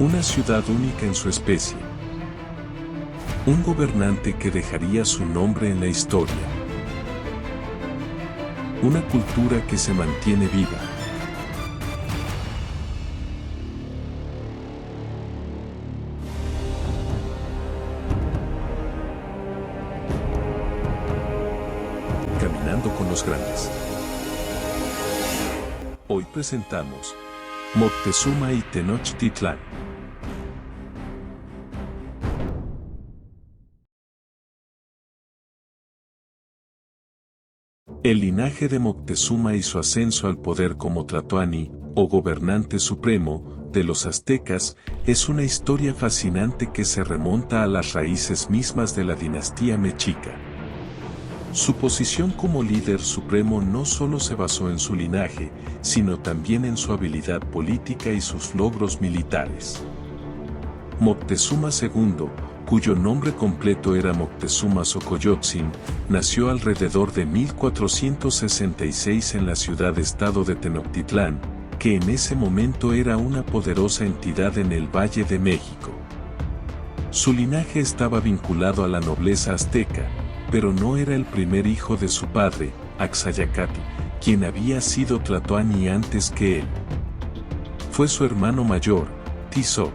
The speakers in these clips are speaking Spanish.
Una ciudad única en su especie. Un gobernante que dejaría su nombre en la historia. Una cultura que se mantiene viva. Caminando con los grandes. Hoy presentamos Moctezuma y Tenochtitlán. El linaje de Moctezuma y su ascenso al poder como Tlatoani, o gobernante supremo, de los aztecas, es una historia fascinante que se remonta a las raíces mismas de la dinastía mexica. Su posición como líder supremo no solo se basó en su linaje, sino también en su habilidad política y sus logros militares. Moctezuma II, cuyo nombre completo era Moctezuma Xocoyotzin, nació alrededor de 1466 en la ciudad-estado de Tenochtitlán, que en ese momento era una poderosa entidad en el Valle de México. Su linaje estaba vinculado a la nobleza azteca, pero no era el primer hijo de su padre, Axayacatl, quien había sido tlatoani antes que él. Fue su hermano mayor, Tizoc,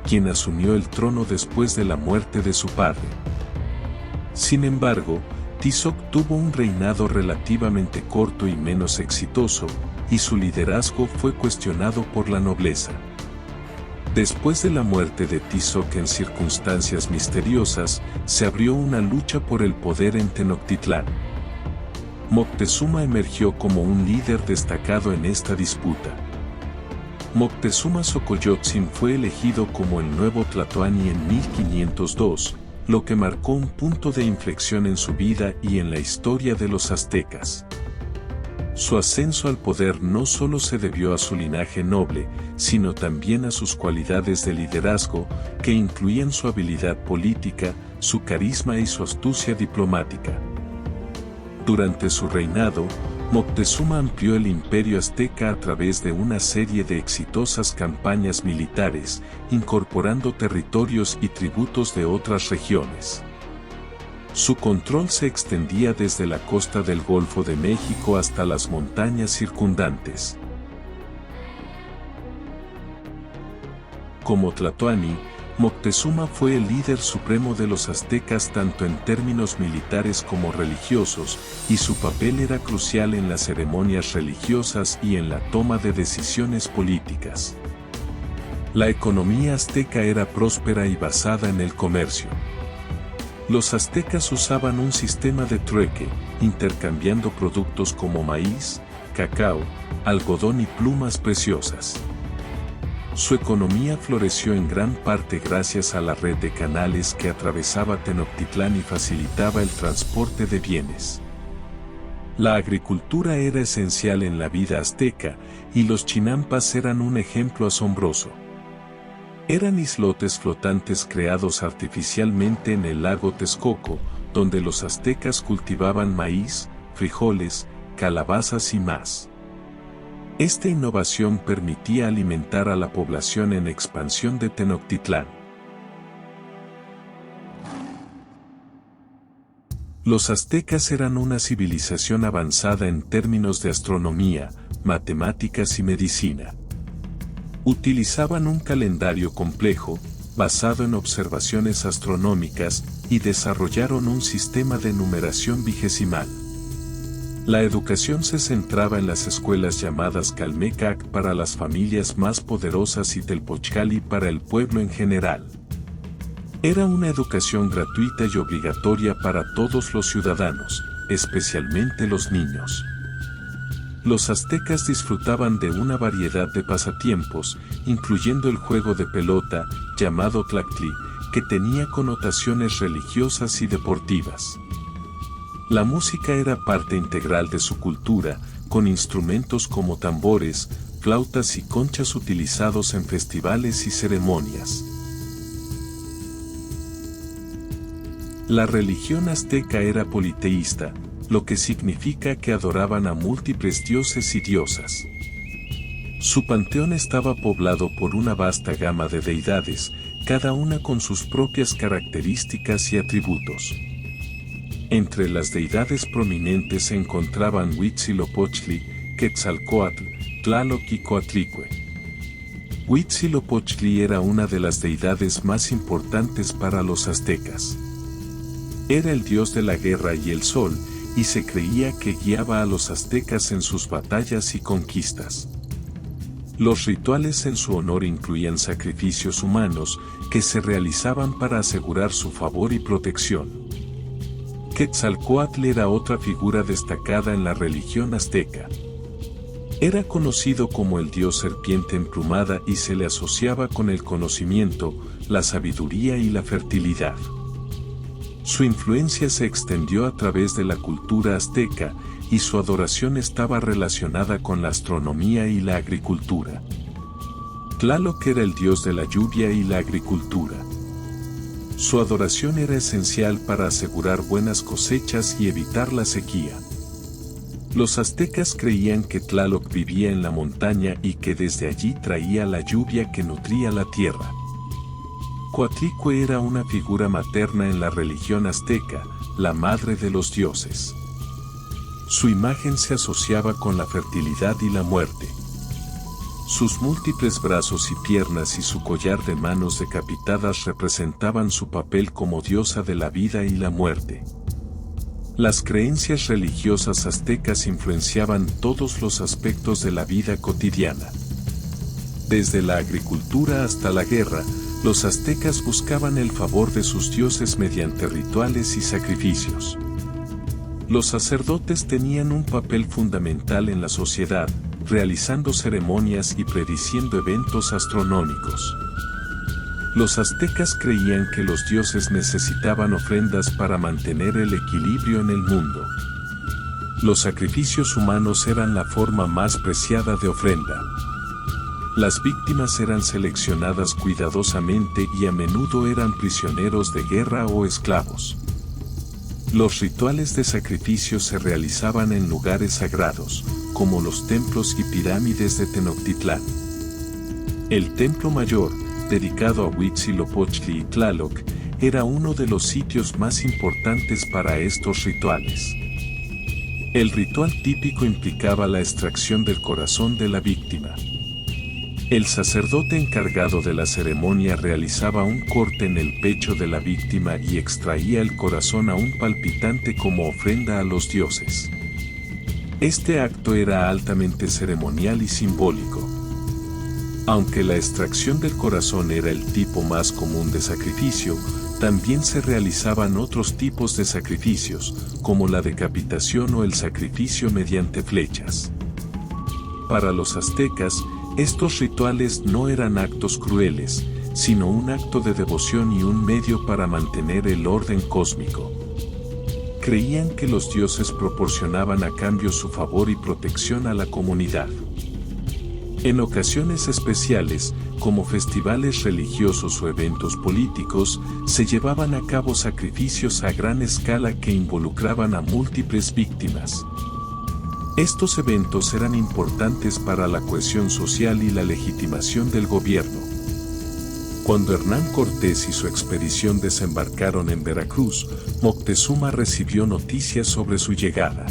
quien asumió el trono después de la muerte de su padre. Sin embargo, Tizoc tuvo un reinado relativamente corto y menos exitoso, y su liderazgo fue cuestionado por la nobleza. Después de la muerte de Tizoc en circunstancias misteriosas, se abrió una lucha por el poder en Tenochtitlán. Moctezuma emergió como un líder destacado en esta disputa. Moctezuma Xocoyotzin fue elegido como el nuevo Tlatoani en 1502, lo que marcó un punto de inflexión en su vida y en la historia de los aztecas. Su ascenso al poder no solo se debió a su linaje noble, sino también a sus cualidades de liderazgo, que incluían su habilidad política, su carisma y su astucia diplomática. Durante su reinado, Moctezuma amplió el imperio azteca a través de una serie de exitosas campañas militares, incorporando territorios y tributos de otras regiones. Su control se extendía desde la costa del Golfo de México hasta las montañas circundantes. Como tlatoani, Moctezuma fue el líder supremo de los aztecas tanto en términos militares como religiosos, y su papel era crucial en las ceremonias religiosas y en la toma de decisiones políticas. La economía azteca era próspera y basada en el comercio. Los aztecas usaban un sistema de trueque, intercambiando productos como maíz, cacao, algodón y plumas preciosas. Su economía floreció en gran parte gracias a la red de canales que atravesaba Tenochtitlán y facilitaba el transporte de bienes. La agricultura era esencial en la vida azteca, y los chinampas eran un ejemplo asombroso. Eran islotes flotantes creados artificialmente en el lago Texcoco, donde los aztecas cultivaban maíz, frijoles, calabazas y más. Esta innovación permitía alimentar a la población en expansión de Tenochtitlán. Los aztecas eran una civilización avanzada en términos de astronomía, matemáticas y medicina. Utilizaban un calendario complejo, basado en observaciones astronómicas, y desarrollaron un sistema de numeración vigesimal. La educación se centraba en las escuelas llamadas Calmecac para las familias más poderosas y Telpochcali para el pueblo en general. Era una educación gratuita y obligatoria para todos los ciudadanos, especialmente los niños. Los aztecas disfrutaban de una variedad de pasatiempos, incluyendo el juego de pelota, llamado tlactli, que tenía connotaciones religiosas y deportivas. La música era parte integral de su cultura, con instrumentos como tambores, flautas y conchas utilizados en festivales y ceremonias. La religión azteca era politeísta, lo que significa que adoraban a múltiples dioses y diosas. Su panteón estaba poblado por una vasta gama de deidades, cada una con sus propias características y atributos. Entre las deidades prominentes se encontraban Huitzilopochtli, Quetzalcóatl, Tlaloc y Coatlicue. Huitzilopochtli era una de las deidades más importantes para los aztecas. Era el dios de la guerra y el sol, y se creía que guiaba a los aztecas en sus batallas y conquistas. Los rituales en su honor incluían sacrificios humanos que se realizaban para asegurar su favor y protección. Quetzalcóatl era otra figura destacada en la religión azteca. Era conocido como el dios serpiente emplumada y se le asociaba con el conocimiento, la sabiduría y la fertilidad. Su influencia se extendió a través de la cultura azteca, y su adoración estaba relacionada con la astronomía y la agricultura. Tlaloc era el dios de la lluvia y la agricultura. Su adoración era esencial para asegurar buenas cosechas y evitar la sequía. Los aztecas creían que Tlaloc vivía en la montaña y que desde allí traía la lluvia que nutría la tierra. Coatlicue era una figura materna en la religión azteca, la madre de los dioses. Su imagen se asociaba con la fertilidad y la muerte. Sus múltiples brazos y piernas y su collar de manos decapitadas representaban su papel como diosa de la vida y la muerte. Las creencias religiosas aztecas influenciaban todos los aspectos de la vida cotidiana. Desde la agricultura hasta la guerra, los aztecas buscaban el favor de sus dioses mediante rituales y sacrificios. Los sacerdotes tenían un papel fundamental en la sociedad, realizando ceremonias y prediciendo eventos astronómicos. Los aztecas creían que los dioses necesitaban ofrendas para mantener el equilibrio en el mundo. Los sacrificios humanos eran la forma más preciada de ofrenda. Las víctimas eran seleccionadas cuidadosamente y a menudo eran prisioneros de guerra o esclavos. Los rituales de sacrificio se realizaban en lugares sagrados, como los templos y pirámides de Tenochtitlán. El Templo Mayor, dedicado a Huitzilopochtli y Tlaloc, era uno de los sitios más importantes para estos rituales. El ritual típico implicaba la extracción del corazón de la víctima. El sacerdote encargado de la ceremonia realizaba un corte en el pecho de la víctima y extraía el corazón aún palpitante como ofrenda a los dioses. Este acto era altamente ceremonial y simbólico. Aunque la extracción del corazón era el tipo más común de sacrificio, también se realizaban otros tipos de sacrificios, como la decapitación o el sacrificio mediante flechas. Para los aztecas, estos rituales no eran actos crueles, sino un acto de devoción y un medio para mantener el orden cósmico. Creían que los dioses proporcionaban a cambio su favor y protección a la comunidad. En ocasiones especiales, como festivales religiosos o eventos políticos, se llevaban a cabo sacrificios a gran escala que involucraban a múltiples víctimas. Estos eventos eran importantes para la cohesión social y la legitimación del gobierno. Cuando Hernán Cortés y su expedición desembarcaron en Veracruz, Moctezuma recibió noticias sobre su llegada.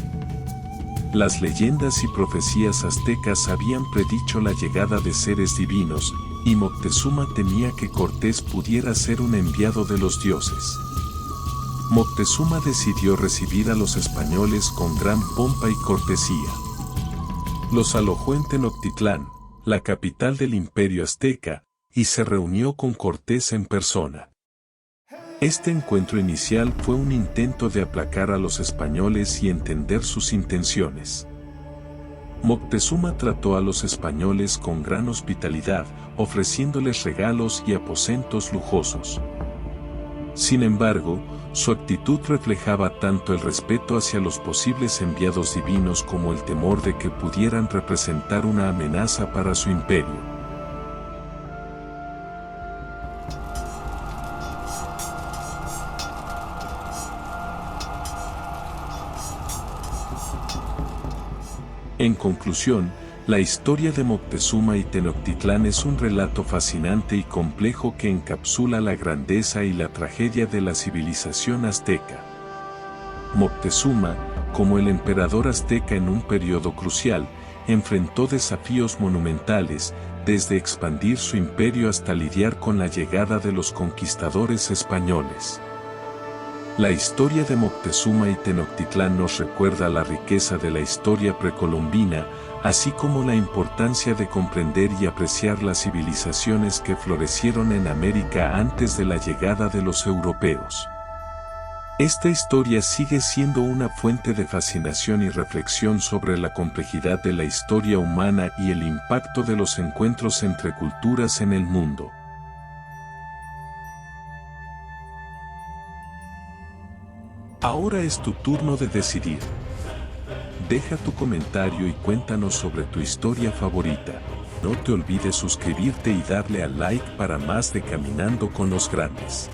Las leyendas y profecías aztecas habían predicho la llegada de seres divinos, y Moctezuma temía que Cortés pudiera ser un enviado de los dioses. Moctezuma decidió recibir a los españoles con gran pompa y cortesía. Los alojó en Tenochtitlán, la capital del imperio azteca, y se reunió con Cortés en persona. Este encuentro inicial fue un intento de aplacar a los españoles y entender sus intenciones. Moctezuma trató a los españoles con gran hospitalidad, ofreciéndoles regalos y aposentos lujosos. Sin embargo, su actitud reflejaba tanto el respeto hacia los posibles enviados divinos como el temor de que pudieran representar una amenaza para su imperio. En conclusión, La historia de Moctezuma y Tenochtitlán es un relato fascinante y complejo que encapsula la grandeza y la tragedia de la civilización azteca. Moctezuma, como el emperador azteca en un periodo crucial, enfrentó desafíos monumentales, desde expandir su imperio hasta lidiar con la llegada de los conquistadores españoles. La historia de Moctezuma y Tenochtitlán nos recuerda la riqueza de la historia precolombina, así como la importancia de comprender y apreciar las civilizaciones que florecieron en América antes de la llegada de los europeos. Esta historia sigue siendo una fuente de fascinación y reflexión sobre la complejidad de la historia humana y el impacto de los encuentros entre culturas en el mundo. Ahora es tu turno de decidir. Deja tu comentario y cuéntanos sobre tu historia favorita. No te olvides suscribirte y darle al like para más de Caminando con los Grandes.